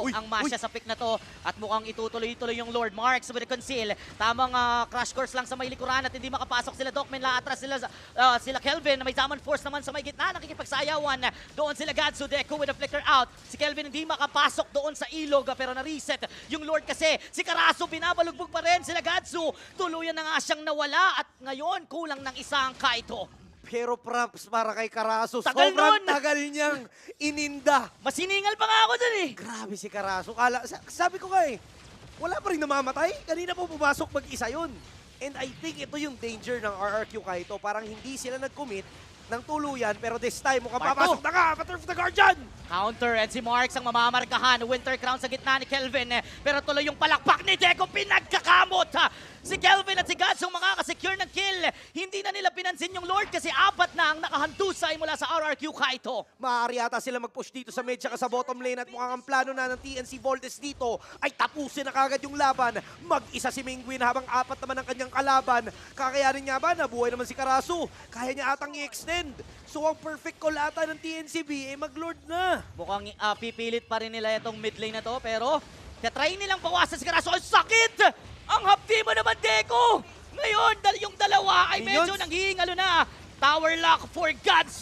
ang Masya sa pick na to at mukhang itutuloy-tuloy yung Lord Marks with the conceal. Tamang crash course lang sa may likuran at hindi makapasok sila Dokmen. Laatras sila Kelvin. May Zaman Force naman sa may gitna. Nakikipagsayawan. Doon sila Gadsu Deku with a flicker out. Si Kelvin hindi makapasok doon sa ilog pero na-reset yung Lord kasi. Si Karasu binabalugbog pa rin sila Gadsu. Tuluyan na nga siyang nawala at ngayon kulang ng isang Kaito. Pero props para kay Karasu. Tagal Sobrang nun! tagal niyang ininda. Masiningal pa nga ako dun eh. Grabe si Karasu. Sabi ko nga wala pa rin namamatay. Kanina po pumasok mag-isa yun. And I think ito yung danger ng RRQ Kaito. Parang hindi sila nag-commit ng tuluyan. Pero this time, mukhang Part papasok na ka. Patrol of the Guardian! Counter and si Marks ang mamamarkahan. Winter Crown sa gitna ni Kelvin. Pero tuloy yung palakpak ni Deco. Pinagkakamot. Si Kelvin at si Gads ang makakasecure ng kill. Hindi na nila pinansin yung Lord kasi apat na ang nakahandusay mula sa RRQ Kaito. Maaari ata sila mag-push dito sa mid tsaka sa bottom lane at mukhang ang plano na ng TNC Voltes dito ay tapusin na kagad yung laban. Mag-isa si Mingguin habang apat naman ang kanyang kalaban. Kakayanin niya ba? Nabuhay naman si Karasu. Kaya niya atang i-extend. So ang perfect call ata ng TNCB ay mag-Lord na. Mukhang pipilit pa rin nila itong mid lane na to pero try nilang bawasan si Karasu. Ang sakit! Ang hapdi mo naman, Deco! Ngayon, yung dalawa ay medyo Minions? nanghihingalo na. Tower lock for Gads.